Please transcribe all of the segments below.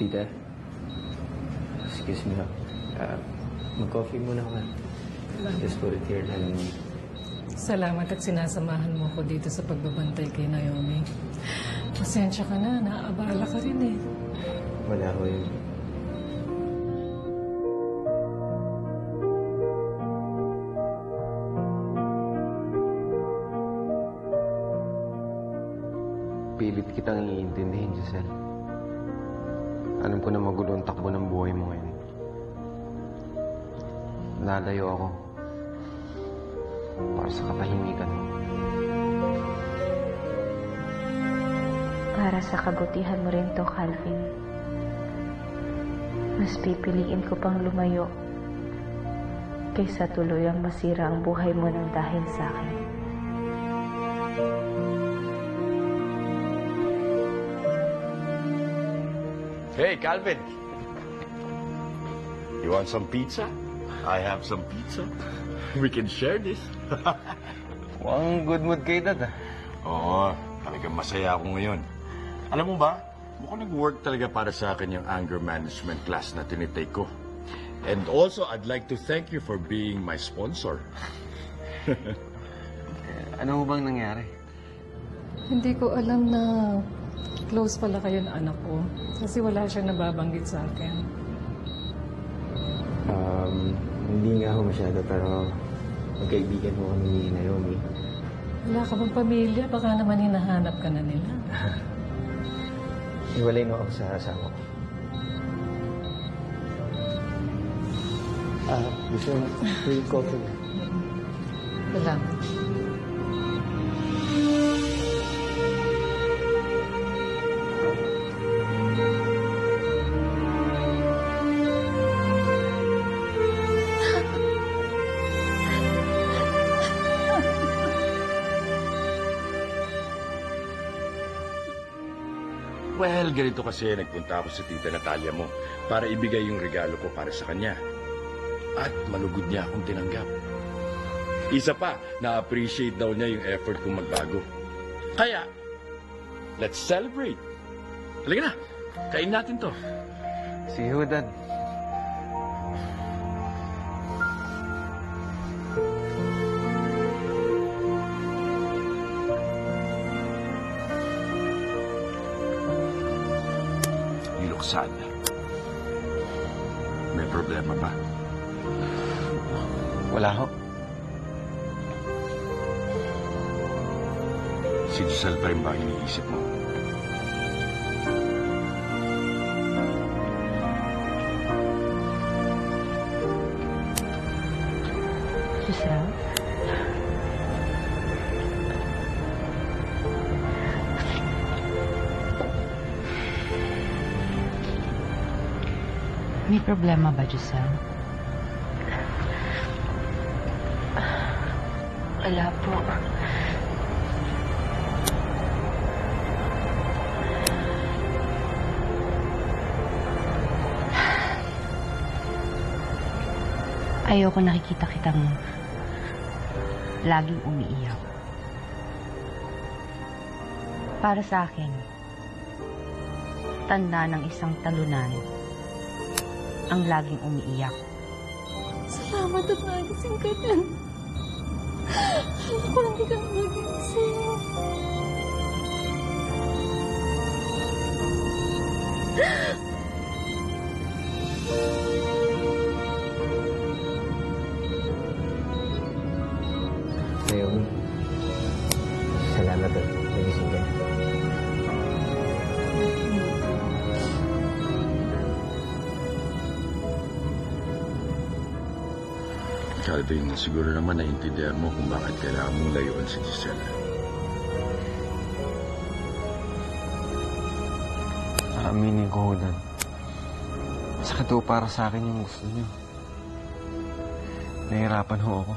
Tita, excuse me, mag-coffee muna ka. Just put it here and... Salamat at sinasamahan mo ko dito sa pagbabantay kay Naomi. Pasensya ka na, naaabala ka rin eh. Wala ko yun. Pilit kitang iintindihin, Giselle. Alam ko na magulo ang takbo ng buhay mo ngayon. Lalayo ako para sa katahimikan mo. Para sa kabutihan mo rin to, Calvin. Mas pipiliin ko pang lumayo kaysa tuluyang masira ang buhay mo ng dahil sa akin. Hey, Calvin. You want some pizza? I have some pizza. We can share this. Mukhang good mood kayo, Dad, ah. Oo, talagang masaya ako ngayon. Alam mo ba, mukhang nag-work talaga para sa akin yung anger management class na tinitake ko. And also, I'd like to thank you for being my sponsor. Ano bang nangyari? Hindi ko alam na close pala kayo ng anak ko. Kasi wala siyang nababanggit sa akin. Hindi nga ako masyado, pero magkaibigan ko kami ni Naomi. Wala ka bang pamilya? Baka naman hinahanap ka na nila. Iwalay mo ako sa asawa ko. Gusto mo free coffee? Salamat. Well, ganito kasi nagpunta ako sa tita Natalia mo para ibigay yung regalo ko para sa kanya. At malugod niya akong tinanggap. Isa pa, na-appreciate daw niya yung effort kong magbago. Kaya, let's celebrate. Halika na, kain natin to. See you, Dad. Sad. May problema ba? Wala ho. Si Giselle pa rin ba iniisip mo? Giselle? May problema ba, Giselle? Wala po. Ayoko nakikita kitang laging umiiyak. Para sa akin, tanda ng isang talunan ang laging umiiyak. Salamat at nagising ka din. Ako hindi ka nagising. Naomi, salamat at nagising ka na. Calvin, siguro naman naiintindihan mo kung bakit kailangan mong layuan si Giselle. Aaminin ko, Dad. Sakit ho para sa akin yung gusto niyo. Nahihirapan ho ako.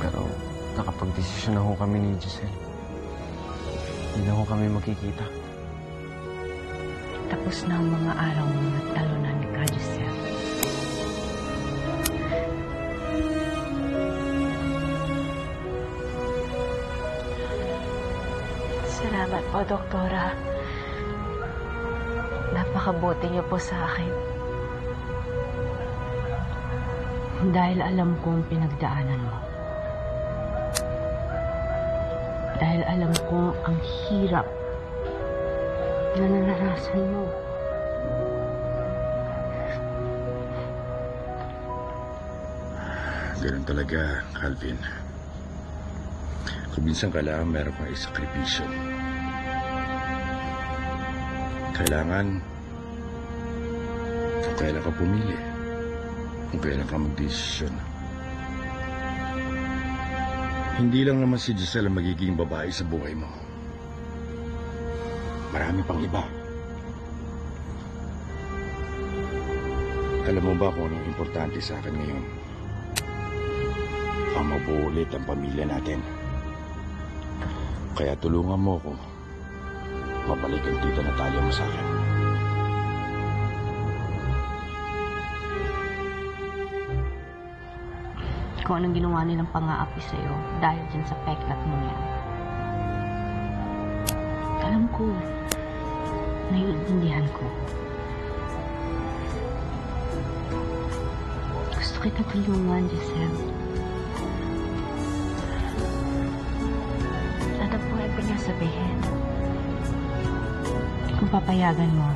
Pero nakapag-desisyon na ho kami ni Giselle. Hindi na ho kami magkikita. Tapos na ang mga araw ng talunan ni Giselle. Salamat po, Doktora. napakabuti niyo po sa akin. Dahil alam kong pinagdaanan mo. Dahil alam kong ang hirap na naranasan mo. Ganun talaga, Calvin. Kung minsan kailangan meron kang isakripisyo. Kailangan kung kailan ka pumili. Kung kailan ka magdesisyon. Hindi lang naman si Giselle ang magiging babae sa buhay mo. Marami pang iba. Alam mo ba kung anong importante sa akin ngayon? Ang mabuo ulit ang pamilya natin. Kaya tulungan mo ko. Mabalik ang tita Natalia mo sa akin. Kung anong ginawa nilang pang-aapi sa'yo dahil dyan sa peklat mo yan. Alam ko, naiintindihan ko. Gusto kita tulungan, Giselle. Ano po ibig niya sabihin? Kung papayagan mo,